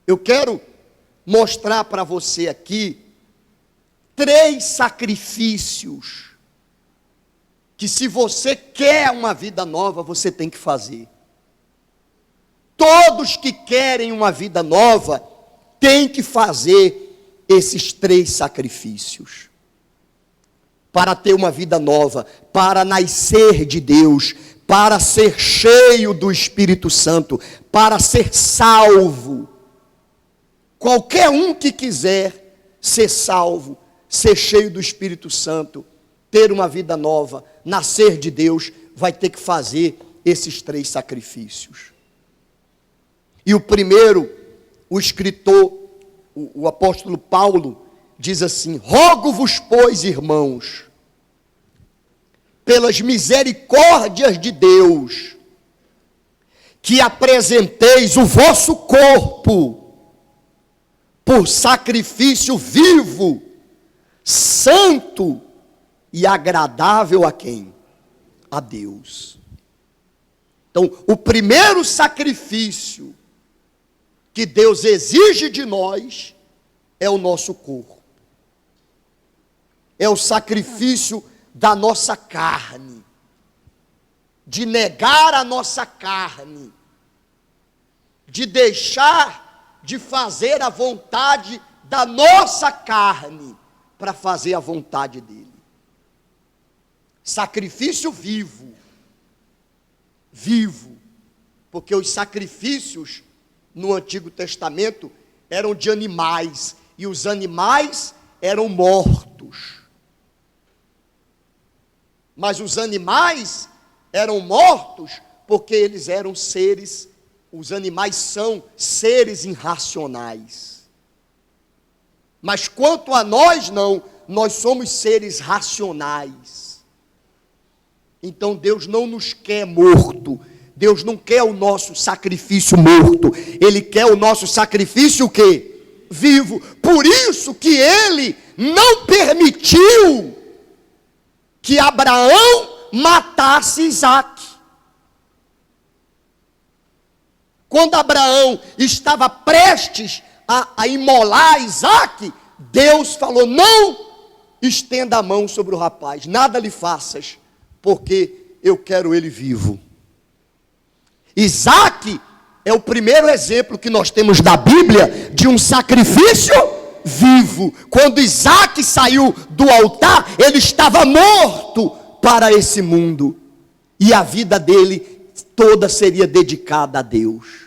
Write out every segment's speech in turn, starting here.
Eu quero mostrar para você aqui 3 sacrifícios que, se você quer uma vida nova, você tem que fazer. Todos que querem uma vida nova têm que fazer esses 3 sacrifícios para ter uma vida nova, para nascer de Deus, para ser cheio do Espírito Santo, para ser salvo. Qualquer um que quiser ser salvo, ser cheio do Espírito Santo, ter uma vida nova, nascer de Deus, vai ter que fazer esses 3 sacrifícios. E o primeiro, o escritor, o apóstolo Paulo, diz assim: rogo-vos, pois, irmãos, pelas misericórdias de Deus, que apresenteis o vosso corpo por sacrifício vivo, santo e agradável a quem? A Deus. Então, o primeiro sacrifício que Deus exige de nós é o nosso corpo. É o sacrifício da nossa carne, de negar a nossa carne, de deixar de fazer a vontade da nossa carne para fazer a vontade dele. Sacrifício vivo, porque os sacrifícios no Antigo Testamento eram de animais, e os animais eram mortos. Mas os animais eram mortos porque eles eram seres, os animais são seres irracionais. Mas quanto a nós, não, nós somos seres racionais. Então Deus não nos quer morto. Deus não quer o nosso sacrifício morto. Ele quer o nosso sacrifício o quê? Vivo. Por isso que Ele não permitiu que Abraão matasse Isaque. Quando Abraão estava prestes a imolar Isaque, Deus falou: não estenda a mão sobre o rapaz, nada lhe faças, porque eu quero ele vivo. Isaque é o primeiro exemplo que nós temos da Bíblia de um sacrifício vivo. Quando Isaque saiu do altar, ele estava morto para esse mundo, e a vida dele toda seria dedicada a Deus.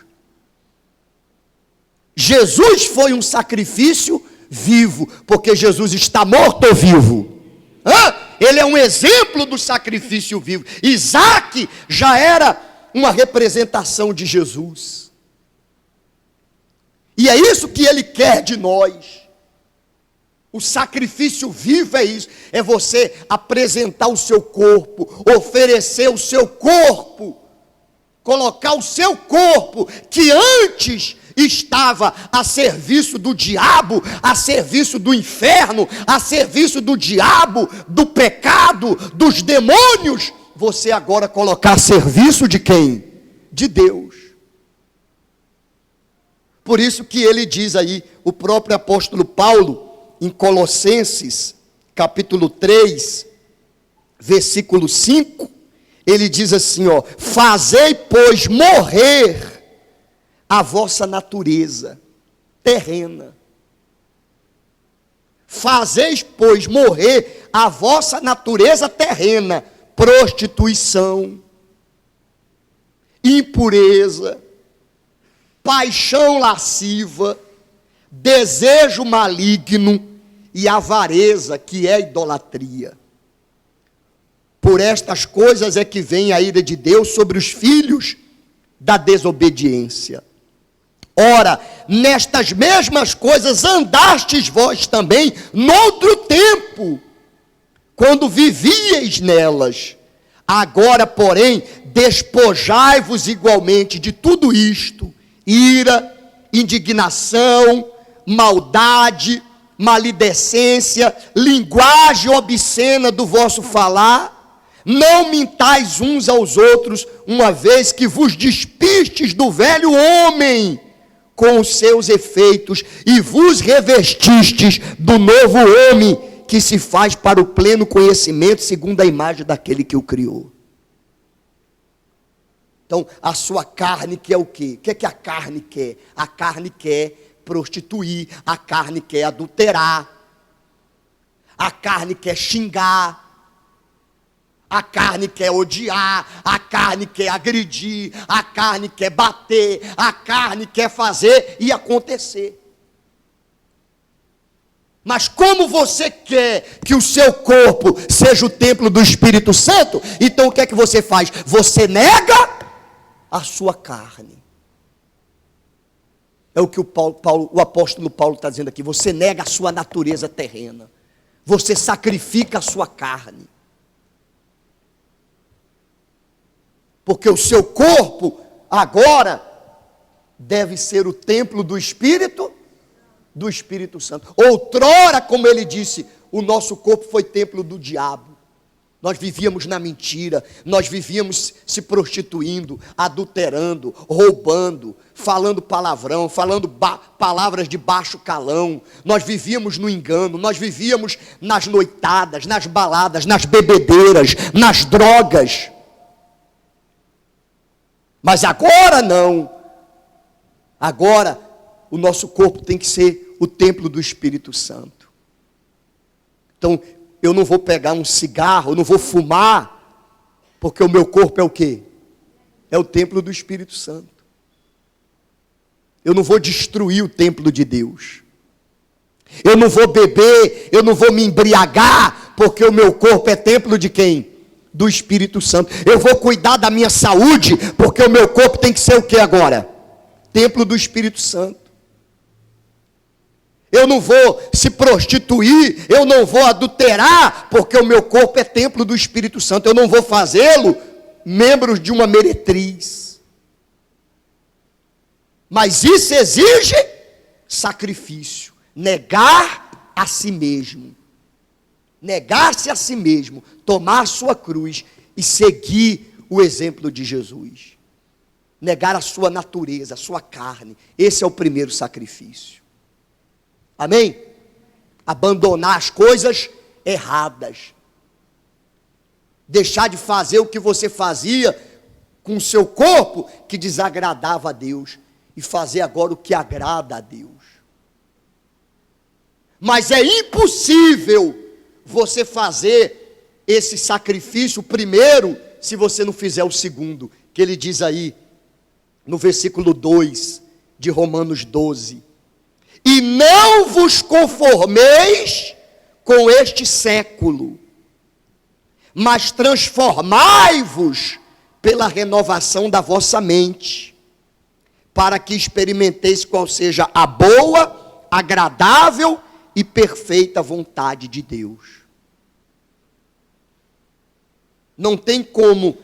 Jesus foi um sacrifício vivo, porque Jesus está morto ou vivo? Ele é um exemplo do sacrifício vivo. Isaque já era uma representação de Jesus. E é isso que ele quer de nós. O sacrifício vivo é isso, é você apresentar o seu corpo, oferecer o seu corpo, colocar o seu corpo, que antes estava a serviço do diabo, a serviço do inferno, a serviço do diabo, do pecado, dos demônios, você agora colocar a serviço de quem? De Deus. Por isso que ele diz aí, o próprio apóstolo Paulo, em Colossenses, capítulo 3, versículo 5, ele diz assim, fazei, pois, morrer a vossa natureza terrena. Fazeis, pois, morrer a vossa natureza terrena, prostituição, impureza, paixão lasciva, desejo maligno e avareza, que é idolatria. Por estas coisas é que vem a ira de Deus sobre os filhos da desobediência. Ora, nestas mesmas coisas andastes vós também noutro tempo, quando vivieis nelas. Agora, porém, despojai-vos igualmente de tudo isto: ira, indignação, maldade, maledicência, linguagem obscena do vosso falar. Não mintais uns aos outros, uma vez que vos despistes do velho homem com os seus efeitos, e vos revestistes do novo homem, que se faz para o pleno conhecimento, segundo a imagem daquele que o criou. Então, a sua carne quer o quê? O que é que a carne quer? A carne quer prostituir, a carne quer adulterar, a carne quer xingar, a carne quer odiar, a carne quer agredir, a carne quer bater, a carne quer fazer e acontecer. Mas como você quer que o seu corpo seja o templo do Espírito Santo, então o que é que você faz? Você nega a sua carne. É o que o apóstolo Paulo está dizendo aqui. Você nega a sua natureza terrena. Você sacrifica a sua carne. Porque o seu corpo agora deve ser o templo do Espírito Santo. Outrora, como ele disse, o nosso corpo foi templo do diabo. Nós vivíamos na mentira, nós vivíamos se prostituindo, adulterando, roubando, falando palavrão, falando palavras de baixo calão. Nós vivíamos no engano, nós vivíamos nas noitadas, nas baladas, nas bebedeiras, nas drogas. Mas agora não. Agora o nosso corpo tem que ser o templo do Espírito Santo. Então, eu não vou pegar um cigarro, eu não vou fumar, porque o meu corpo é o quê? É o templo do Espírito Santo. Eu não vou destruir o templo de Deus. Eu não vou beber, eu não vou me embriagar, porque o meu corpo é templo de quem? Do Espírito Santo. Eu vou cuidar da minha saúde, porque o meu corpo tem que ser o que agora? Templo do Espírito Santo. Eu não vou se prostituir, eu não vou adulterar, porque o meu corpo é templo do Espírito Santo. Eu não vou fazê-lo membro de uma meretriz. Mas isso exige sacrifício, negar a si mesmo. Negar-se a si mesmo, tomar a sua cruz e seguir o exemplo de Jesus. Negar a sua natureza, a sua carne. Esse é o primeiro sacrifício. Amém? Abandonar as coisas erradas. Deixar de fazer o que você fazia com o seu corpo, que desagradava a Deus, e fazer agora o que agrada a Deus. Mas é impossível você fazer esse sacrifício primeiro, se você não fizer o segundo, que ele diz aí, no versículo 2 de Romanos 12. E não vos conformeis com este século, mas transformai-vos pela renovação da vossa mente, para que experimenteis qual seja a boa, agradável e perfeita vontade de Deus. Não tem como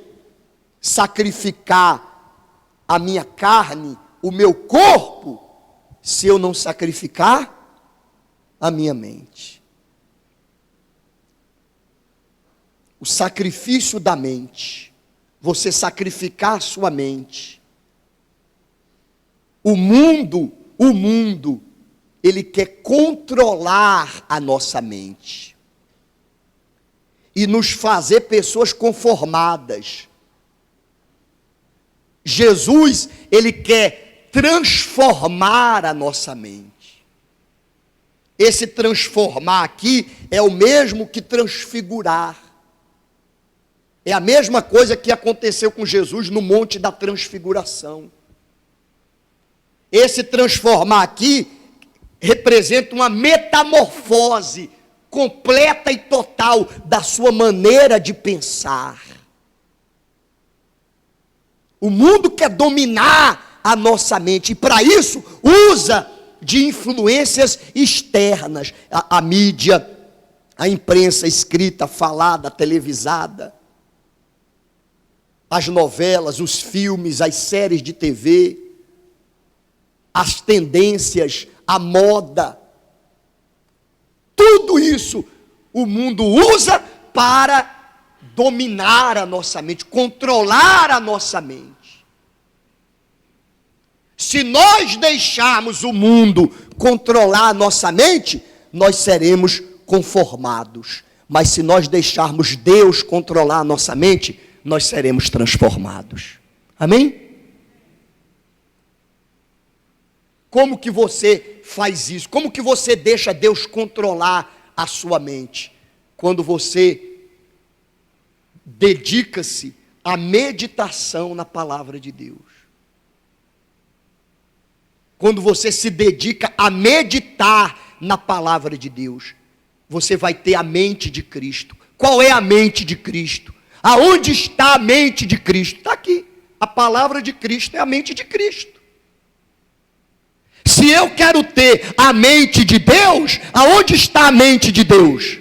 sacrificar a minha carne, o meu corpo, se eu não sacrificar a minha mente. O sacrifício da mente, você sacrificar a sua mente. O mundo, ele quer controlar a nossa mente e nos fazer pessoas conformadas. Jesus, ele quer transformar a nossa mente. Esse transformar aqui é o mesmo que transfigurar. É a mesma coisa que aconteceu com Jesus no Monte da Transfiguração. Esse transformar aqui representa uma metamorfose completa e total da sua maneira de pensar. O mundo quer dominar a nossa mente, e para isso usa de influências externas, a mídia, a imprensa escrita, falada, televisada, as novelas, os filmes, as séries de TV, as tendências, a moda, tudo isso o mundo usa para dominar a nossa mente, controlar a nossa mente. Se nós deixarmos o mundo controlar a nossa mente, nós seremos conformados. Mas se nós deixarmos Deus controlar a nossa mente, nós seremos transformados. Amém? Como que você faz isso? Como que você deixa Deus controlar a sua mente? Quando você dedica-se à meditação na palavra de Deus. Quando você se dedica a meditar na palavra de Deus, você vai ter a mente de Cristo. Qual é a mente de Cristo? Aonde está a mente de Cristo? Está aqui. A palavra de Cristo é a mente de Cristo. Se eu quero ter a mente de Deus, aonde está a mente de Deus?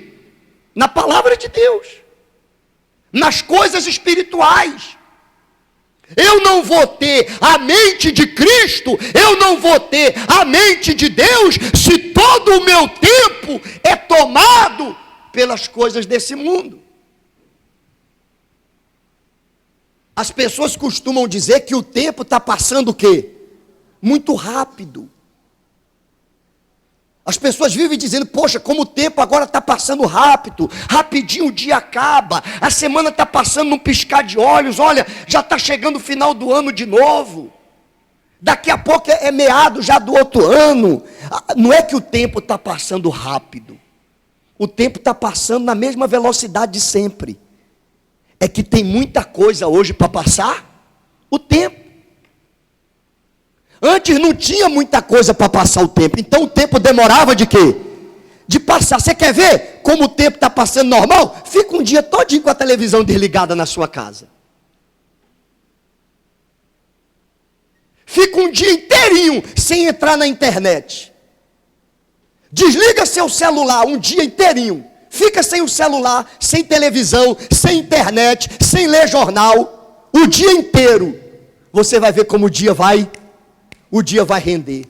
Na palavra de Deus. Nas coisas espirituais. Eu não vou ter a mente de Cristo, eu não vou ter a mente de Deus, se todo o meu tempo é tomado pelas coisas desse mundo. As pessoas costumam dizer que o tempo está passando o quê? Muito rápido. As pessoas vivem dizendo, poxa, como o tempo agora está passando rápido, rapidinho o dia acaba, a semana está passando num piscar de olhos, olha, já está chegando o final do ano de novo, daqui a pouco é meado já do outro ano. Não é que o tempo está passando rápido, o tempo está passando na mesma velocidade de sempre, é que tem muita coisa hoje para passar o tempo. Antes não tinha muita coisa para passar o tempo, então o tempo demorava de quê? De passar. Você quer ver como o tempo está passando normal? Fica um dia todinho com a televisão desligada na sua casa. Fica um dia inteirinho sem entrar na internet. Desliga seu celular um dia inteirinho. Fica sem o celular, sem televisão, sem internet, sem ler jornal. O dia inteiro. Você vai ver como o dia vai render.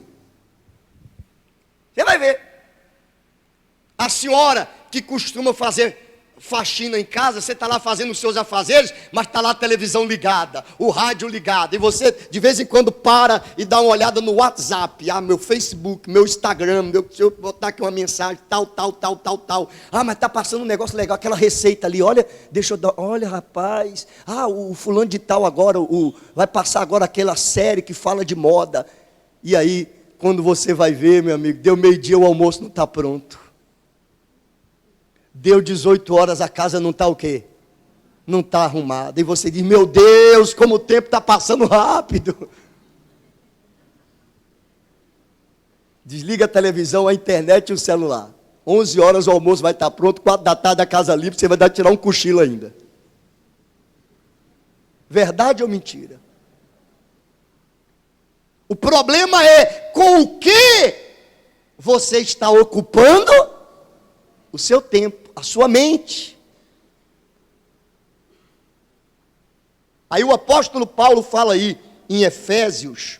Você vai ver. A senhora que costuma fazer faxina em casa, você está lá fazendo os seus afazeres, mas está lá a televisão ligada, o rádio ligado, e você de vez em quando para e dá uma olhada no WhatsApp, meu Facebook, meu Instagram, deixa eu botar aqui uma mensagem, tal. Mas está passando um negócio legal, aquela receita ali, olha, olha rapaz, o fulano de tal agora, vai passar agora aquela série que fala de moda, e aí, quando você vai ver, meu amigo, deu meio-dia, o almoço não está pronto. Deu 18 horas, a casa não está o quê? Não está arrumada. E você diz, meu Deus, como o tempo está passando rápido. Desliga a televisão, a internet e o celular. 11 horas o almoço vai estar pronto, 4 da tarde a casa livre, você vai dar tirar um cochilo ainda. Verdade ou mentira? O problema é com o que você está ocupando o seu tempo, a sua mente. Aí o apóstolo Paulo fala aí em Efésios,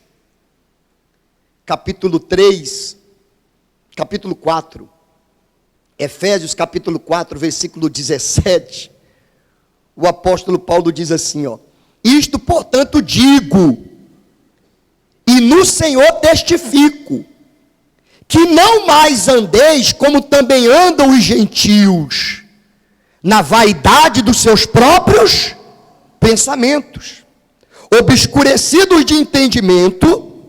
capítulo 3, capítulo 4. Efésios capítulo 4, versículo 17. O apóstolo Paulo diz assim, isto, portanto, digo, e no Senhor testifico, que não mais andeis como também andam os gentios, na vaidade dos seus próprios pensamentos, obscurecidos de entendimento,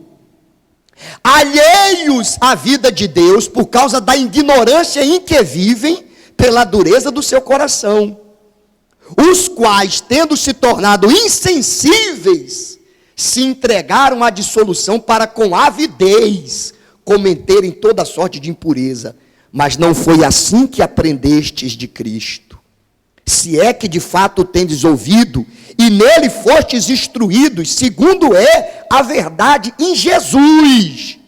alheios à vida de Deus, por causa da ignorância em que vivem, pela dureza do seu coração, os quais, tendo se tornado insensíveis, se entregaram à dissolução para com avidez cometerem toda sorte de impureza. Mas não foi assim que aprendestes de Cristo. Se é que de fato tendes ouvido, e nele fostes instruídos, segundo é a verdade em Jesus.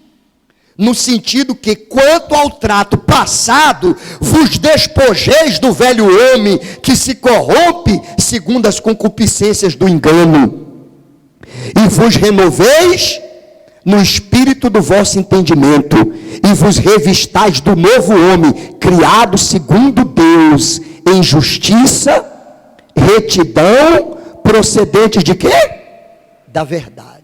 No sentido que, quanto ao trato passado, vos despojeis do velho homem, que se corrompe segundo as concupiscências do engano, e vos renoveis no espírito do vosso entendimento, e vos revistais do novo homem, criado segundo Deus, em justiça, retidão, procedentes de quê? Da verdade.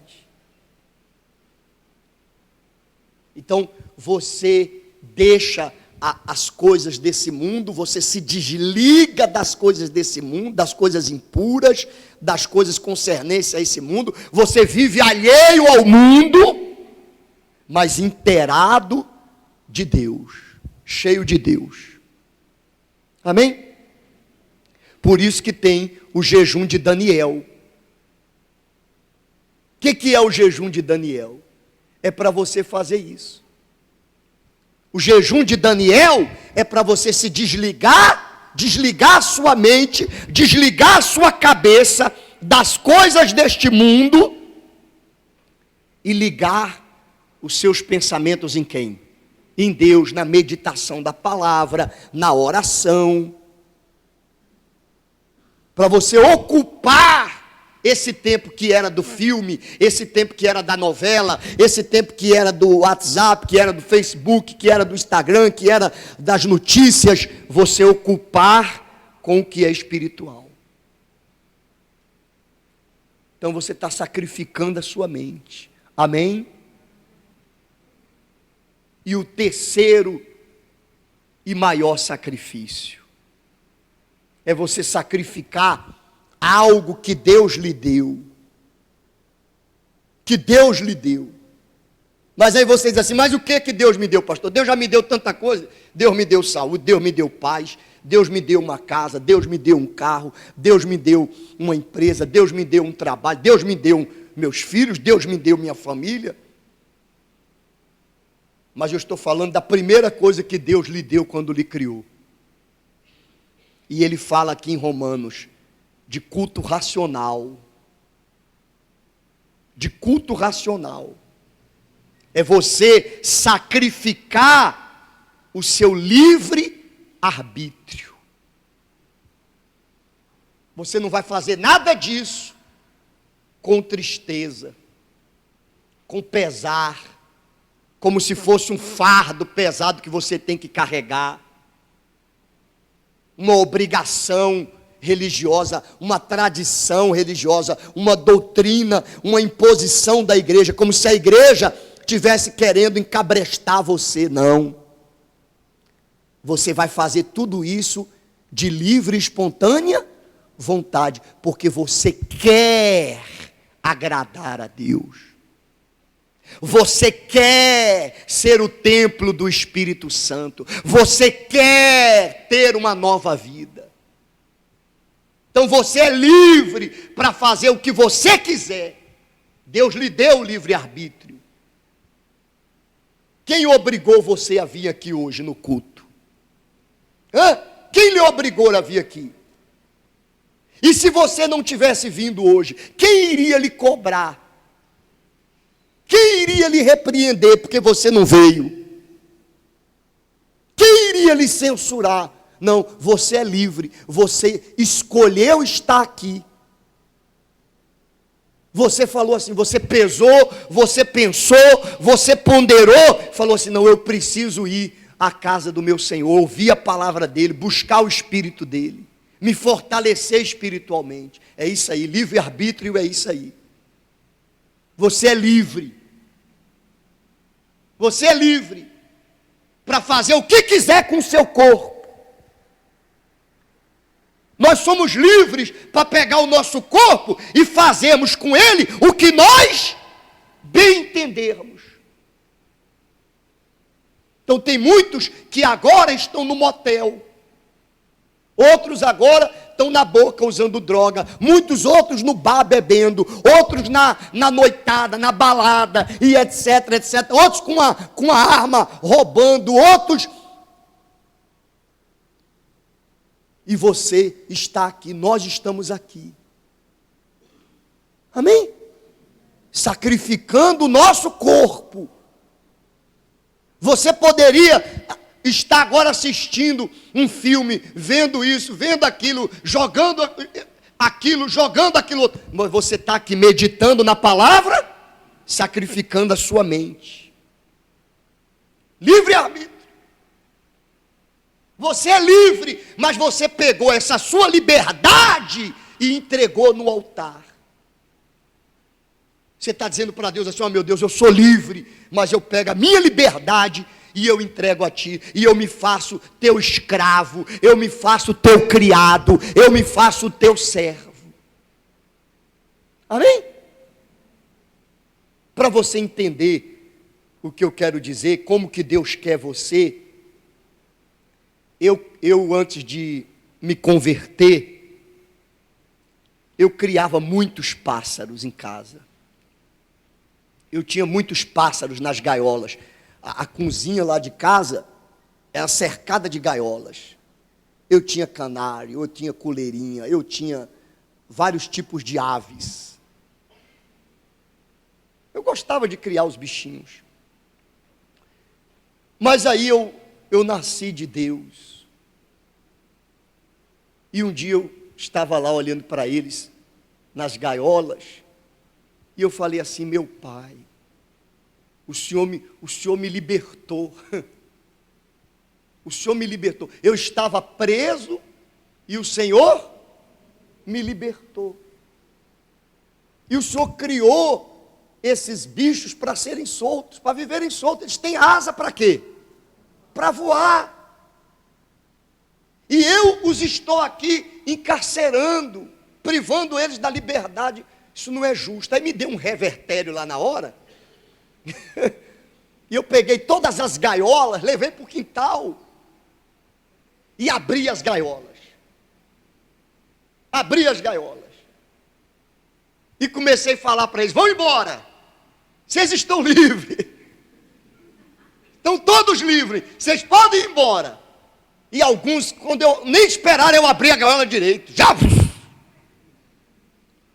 Então, você deixa as coisas desse mundo, você se desliga das coisas desse mundo, das coisas impuras, das coisas concernentes a esse mundo, você vive alheio ao mundo, mas inteirado de Deus, cheio de Deus. Amém? Por isso que tem o jejum de Daniel. O que é o jejum de Daniel? É para você fazer isso. O jejum de Daniel é para você se desligar a sua mente, desligar a sua cabeça das coisas deste mundo e ligar os seus pensamentos em quem? Em Deus, na meditação da palavra, na oração. Para você ocupar esse tempo que era do filme, esse tempo que era da novela, esse tempo que era do WhatsApp, que era do Facebook, que era do Instagram, que era das notícias, você ocupar com o que é espiritual. Então você está sacrificando a sua mente. Amém? E o terceiro e maior sacrifício é você sacrificar algo que Deus lhe deu. Que Deus lhe deu. Mas aí você diz assim, mas o que Deus me deu, pastor? Deus já me deu tanta coisa. Deus me deu saúde, Deus me deu paz, Deus me deu uma casa, Deus me deu um carro, Deus me deu uma empresa, Deus me deu um trabalho, Deus me deu meus filhos, Deus me deu minha família. Mas eu estou falando da primeira coisa que Deus lhe deu quando lhe criou. E ele fala aqui em Romanos, de culto racional. De culto racional. É você sacrificar o seu livre arbítrio. Você não vai fazer nada disso com tristeza, com pesar, como se fosse um fardo pesado que você tem que carregar, uma obrigação religiosa, uma tradição religiosa, uma doutrina, uma imposição da igreja, como se a igreja estivesse querendo encabrestar você. Não. Você vai fazer tudo isso de livre e espontânea vontade, porque você quer agradar a Deus. Você quer ser o templo do Espírito Santo. Você quer ter uma nova vida. Então você é livre para fazer o que você quiser. Deus lhe deu o livre-arbítrio. Quem obrigou você a vir aqui hoje no culto? Quem lhe obrigou a vir aqui? E se você não tivesse vindo hoje, quem iria lhe cobrar? Quem iria lhe repreender porque você não veio? Quem iria lhe censurar? Não, você é livre, você escolheu estar aqui. Você falou assim, você pesou, você pensou, você ponderou, falou assim, não, eu preciso ir à casa do meu Senhor, ouvir a palavra dele, buscar o Espírito dele, me fortalecer espiritualmente. É isso aí, livre-arbítrio é isso aí. Você é livre. Você é livre para fazer o que quiser com o seu corpo. Nós somos livres para pegar o nosso corpo e fazermos com ele o que nós bem entendermos. Então tem muitos que agora estão no motel. Outros agora estão na boca usando droga. Muitos outros no bar bebendo. Outros na noitada, na balada e etc, etc. Outros com a arma roubando. Outros... E você está aqui, nós estamos aqui. Amém? Sacrificando o nosso corpo. Você poderia estar agora assistindo um filme, vendo isso, vendo aquilo, jogando aquilo outro. Mas você está aqui meditando na palavra, sacrificando a sua mente. Livre-arbítrio. Você é livre, mas você pegou essa sua liberdade e entregou no altar. Você está dizendo para Deus assim: ó, meu Deus, eu sou livre, mas eu pego a minha liberdade e eu entrego a ti, e eu me faço teu escravo, eu me faço teu criado, eu me faço teu servo. Amém? Para você entender o que eu quero dizer, como que Deus quer você, eu antes de me converter, eu criava muitos pássaros em casa. Eu tinha muitos pássaros nas gaiolas. A cozinha lá de casa era cercada de gaiolas. Eu tinha canário, eu tinha coleirinha, eu tinha vários tipos de aves. Eu gostava de criar os bichinhos. Mas aí eu nasci de Deus. E um dia eu estava lá olhando para eles, nas gaiolas, e eu falei assim: meu Pai, o Senhor me libertou. O Senhor me libertou. Eu estava preso e o Senhor me libertou. E o Senhor criou esses bichos para serem soltos, para viverem soltos. Eles têm asa para quê? Para voar. E eu os estou aqui encarcerando, privando eles da liberdade. Isso não é justo. Aí me deu um revertério lá na hora. E eu peguei todas as gaiolas, levei para o quintal e abri as gaiolas. Abri as gaiolas. E comecei a falar para eles: vão embora. Vocês estão livres. Estão todos livres. Vocês podem ir embora. E alguns, quando eu nem esperaram, eu abri a gaiola direito. Já!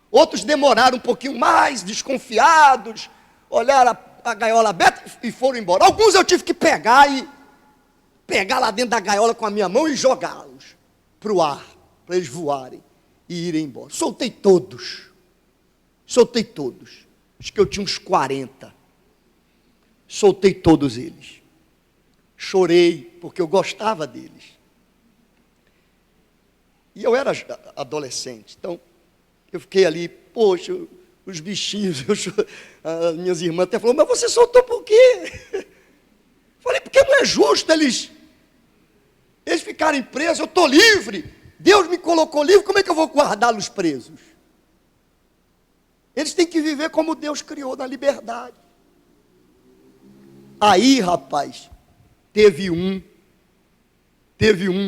Outros demoraram um pouquinho mais, desconfiados, olharam a gaiola aberta e foram embora. Alguns eu tive que pegar lá dentro da gaiola com a minha mão e jogá-los para o ar, para eles voarem e irem embora. Soltei todos. Acho que eu tinha uns 40. Soltei todos eles. Chorei, porque eu gostava deles. E eu era adolescente, então eu fiquei ali, poxa, os bichinhos, as minhas irmãs até falaram: mas você soltou por quê? Falei: porque não é justo eles ficarem presos, eu estou livre, Deus me colocou livre, como é que eu vou guardá-los presos? Eles têm que viver como Deus criou, na liberdade. Aí, rapaz, teve um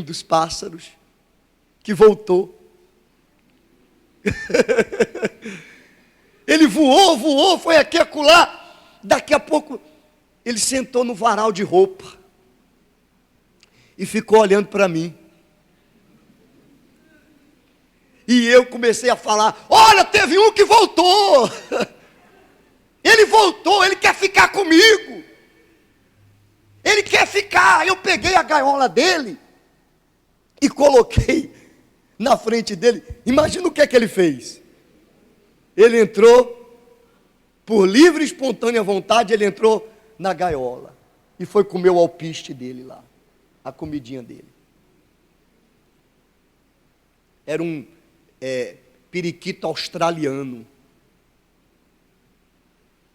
dos pássaros que voltou. Ele voou, foi aqui, acolá. Daqui a pouco, ele sentou no varal de roupa e ficou olhando para mim. E eu comecei a falar: olha, teve um que voltou. Ele voltou, ele quer ficar comigo. Ele quer ficar. Eu peguei a gaiola dele e coloquei na frente dele. Imagina o que é que ele fez. Ele entrou, por livre e espontânea vontade, ele entrou na gaiola e foi comer o alpiste dele lá, a comidinha dele. Era um periquito australiano,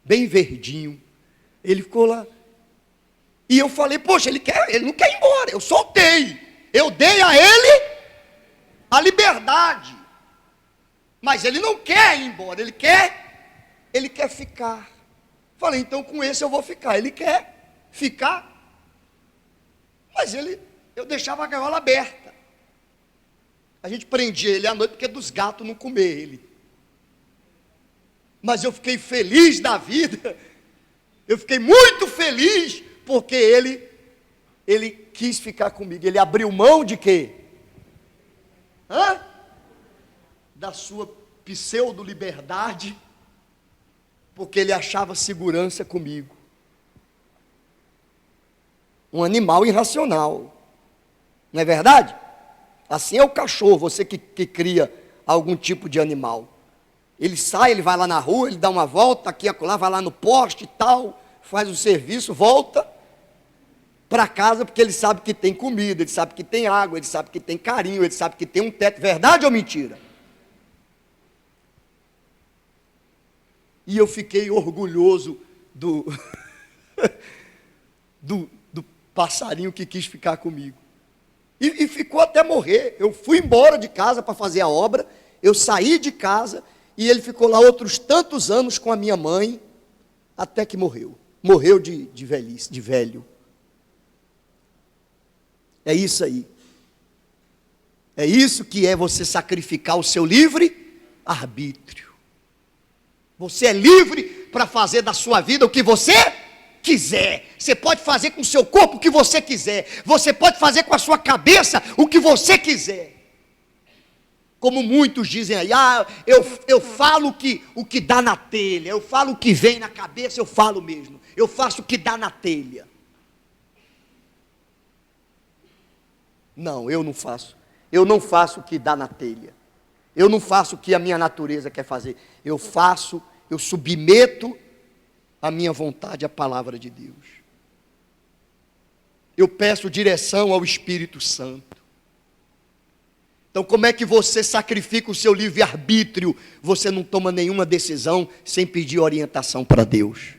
bem verdinho. Ele ficou lá. E eu falei: poxa, ele não quer ir embora. Eu soltei, eu dei a ele a liberdade, mas ele não quer ir embora, ele quer ficar. Falei: então com esse eu vou ficar. Ele quer ficar, mas eu deixava a gaiola aberta. A gente prendia ele à noite porque dos gatos não comer ele. Mas eu fiquei feliz da vida. Eu fiquei muito feliz porque ele quis ficar comigo. Ele abriu mão de quê? Da sua pseudo-liberdade, porque ele achava segurança comigo. Um animal irracional, não é verdade? Assim é o cachorro, você que cria algum tipo de animal. Ele sai, ele vai lá na rua, ele dá uma volta, aqui e acolá, vai lá no poste e tal, faz o serviço, volta para casa, porque ele sabe que tem comida, ele sabe que tem água, ele sabe que tem carinho, ele sabe que tem um teto. Verdade ou mentira? E eu fiquei orgulhoso do, do passarinho que quis ficar comigo. E ficou até morrer. Eu fui embora de casa para fazer a obra, eu saí de casa, e ele ficou lá outros tantos anos com a minha mãe, até que morreu. Morreu de velhice, de velho. É isso aí. É isso que é você sacrificar o seu livre arbítrio. Você é livre para fazer da sua vida o que você quiser. Você pode fazer com o seu corpo o que você quiser. Você pode fazer com a sua cabeça o que você quiser. Como muitos dizem aí, eu falo o que dá na telha, eu falo o que vem na cabeça, eu falo mesmo. Eu faço o que dá na telha. Não, eu não faço. Eu não faço o que dá na telha. Eu não faço o que a minha natureza quer fazer. Eu submeto a minha vontade à palavra de Deus. Eu peço direção ao Espírito Santo. Então, como é que você sacrifica o seu livre-arbítrio? Você não toma nenhuma decisão sem pedir orientação para Deus.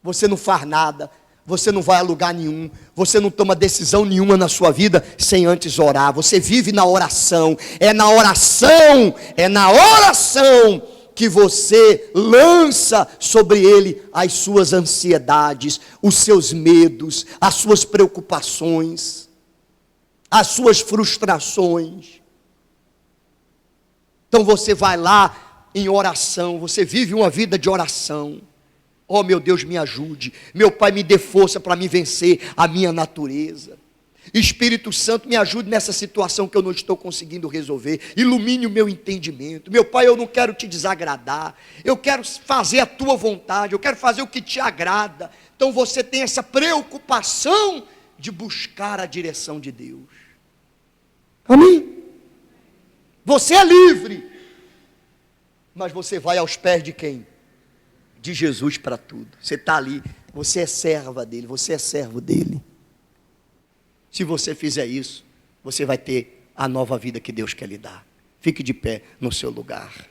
Você não faz nada. Você não vai a lugar nenhum, você não toma decisão nenhuma na sua vida sem antes orar. Você vive na oração. É na oração que você lança sobre ele as suas ansiedades, os seus medos, as suas preocupações, as suas frustrações. Então você vai lá em oração, você vive uma vida de oração. Oh, meu Deus, me ajude. Meu Pai, me dê força para me vencer a minha natureza. Espírito Santo, me ajude nessa situação que eu não estou conseguindo resolver. Ilumine o meu entendimento. Meu Pai, eu não quero te desagradar. Eu quero fazer a tua vontade. Eu quero fazer o que te agrada. Então você tem essa preocupação de buscar a direção de Deus. Amém? Você é livre. Mas você vai aos pés de quem? De Jesus para tudo. Você está ali, você é serva dele, você é servo dele. Se você fizer isso, você vai ter a nova vida que Deus quer lhe dar. Fique de pé no seu lugar.